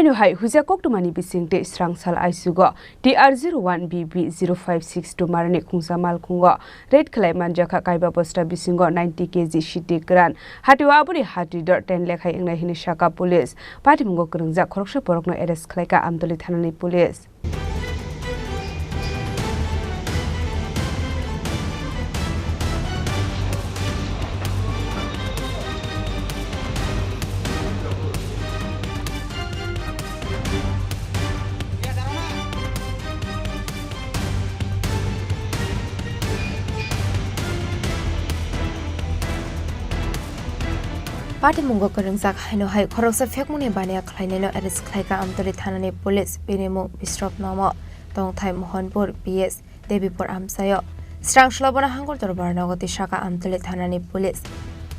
Haino hai huja koktumani bisingte Srangsal Aichugo TR01BB0562 marane Khungsa Malkhungo red Khlaiwi manjaka Kaiba Bosta Bisingo 90 kg Siddi Kwran hatiwa aburi hatidor 10 lekhai engna hini shaka police party mungo krungja khoroksa porokno arrest khlaika amdoli thanani police Party mungo Khurang haino hai khoroksa phekmune bania khlaineno arrest khlaika amtoli thanani police Bisingo bistrop namo tongthai mohanpur PS Devipur amsayo Srangsal bana hangor dorbar nagoti shaka amtoli thanani police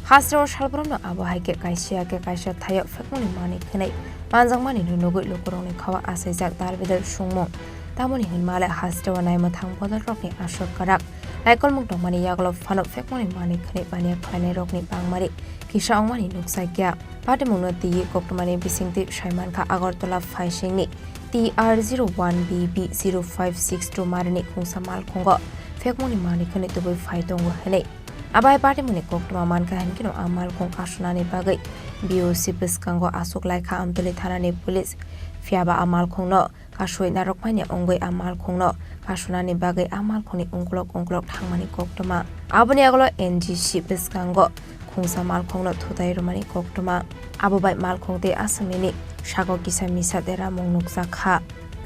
hasro shalbrono abo haike kaisia ke kaisia thayo phekmune mani khnai manjangmani nugoi lokorongni khawa asaijak dalbedal sungmo tamoni hinmale hasro wanai mathang bodal rokni ashok karak laikol mukdong mani yaglo phano phekmone mani khnai bania khlainai rokni pangmari Kisha Ongmani Nuksakya, Patamuna T. Koktomani Bisingti Shaimanka Agortola Faishini, TR01BB0562 Marani Khungsa Malkhungo, Fekmoni Manikani to be Faitongo Hene. Abai Patamuni Koktoma Mankha Hankino Amalkhung Kashunani Bagay, BOC Biskango Asuk Laika Amtoli Thanani Police, Fiaba Amalkhungno, Kashui Narokmania Ongwe Amalkhungno, Kashunani Bagay Amalkhuni Unglok Hangmani Koktoma, Abaniagolo NGC Biskango. Khungsa Malkhungno thudai romani koktoma abubai Malkhungte asmini shago kisa misa dera mongnuksa kha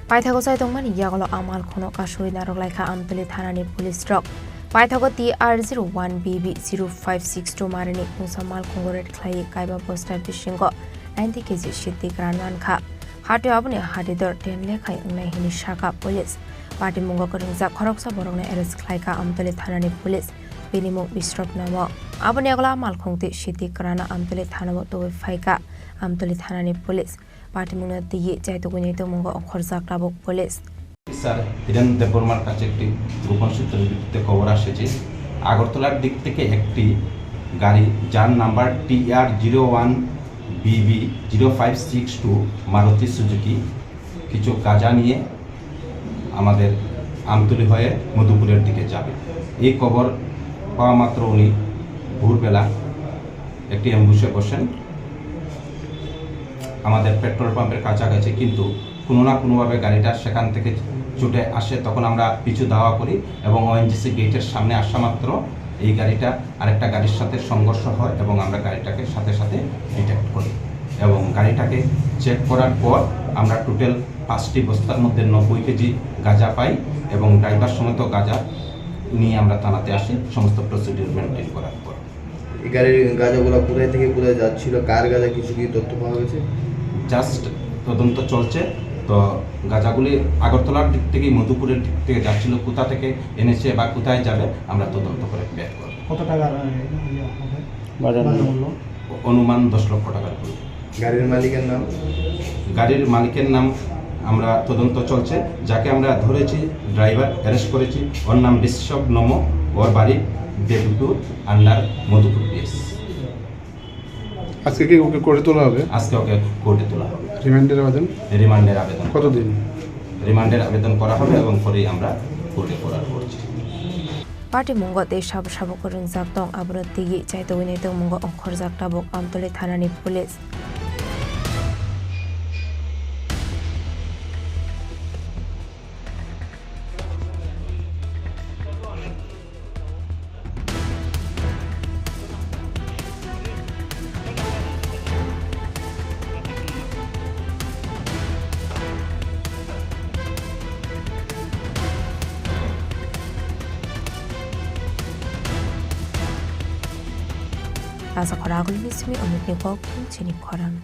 paithago saitongmani yagolo amalkhungno kasui naroklaika amtoli thanani police rock paithago TR01BB0562 marani Khungsa Malkhungo red Khlaiwi Kaiba Bosta Bisingo 90 kg Siddi Kwran Mankha hatu abune hadidor 10 lekhai ungnai hini shaka police party mungo Khurang khoroksa borokne arrest khlaika amtoli thanani police Bisingo bistrop namo Abani agla Malkhungte Siddi Kwran amtoli thanamo to faika amtoli thanani police party muna diye jaitoguni to mungo khorjak tabok police sir Hiren দেববর্মার কাছে একটি গোপন সূত্রের ভিত্তিতে খবর আসছে আগরতলার দিক থেকে একটি গাড়ি যার নাম্বার TR01BB0562 মারুতি সুজুকি কিছু গাঁজা নিয়ে আমাদের আমতলী হয়ে মধুপুরের দিকে যাবে এই খবর পাওয়া মাত্র উনি ভোরবেলা একটি অ্যাম্বুশে বসেন আমাদের পেট্রোল পাম্পের কাছাকাছি কিন্তু কোনো না কোনোভাবে গাড়িটা সেখান থেকে ছুটে আসে তখন আমরা পিছু ধাওয়া করি এবং ওএনজিসি গেটের সামনে আসা মাত্র এই গাড়িটা আরেকটা গাড়ির সাথে সংঘর্ষ হয় এবং আমরা গাড়িটাকে সাথে সাথে ডিটেক্ট করি এবং গাড়িটাকে চেক করার পর আমরা টোটাল 5টি বস্তার মধ্যে 90 কেজি গাঁজা পাই এবং ড্রাইভার সমেত গাঁজা নিয়ে আমরা থানাতে আসি সমস্ত প্রসিডিউর মেনটেন করার পর এই গাড়ির গাঁজাগুলো কোথায় থেকে কোথায় যাচ্ছিল কার গাঁজা কিছু কি তথ্য পাওয়া গেছে জাস্ট তদন্ত চলছে তো গাঁজাগুলি আগরতলার দিক থেকে মধুপুরের দিক থেকে যাচ্ছিল কোথা থেকে এনেছে বা কোথায় যাবে আমরা তদন্ত করে বের করব কত টাকা অনুমান 10 লক্ষ টাকার উপর গাড়ির মালিকের নাম আমরা তদন্ত চলছে যাকে আমরা ধরেছি ড্রাইভার অ্যারেস্ট করেছি ওর নাম বিশ্বব নমো ওর বাড়ি দেবপুর আন্ডার মধুপুর পিএস আজকে কি ওকে কোর্টে তোলা হবে আজকে ওকে কোর্টে তোলা হবে রিমান্ডের আবেদন কতদিন রিমান্ডের আবেদন করা হবে এবং পরেই আমরা কোর্টে করার করছি Party mungo de shab Khurang tong abunati jaitoguni to mungo khorjak tabok amtoli thanani police Asa Khorang Bisingo Chini Khorang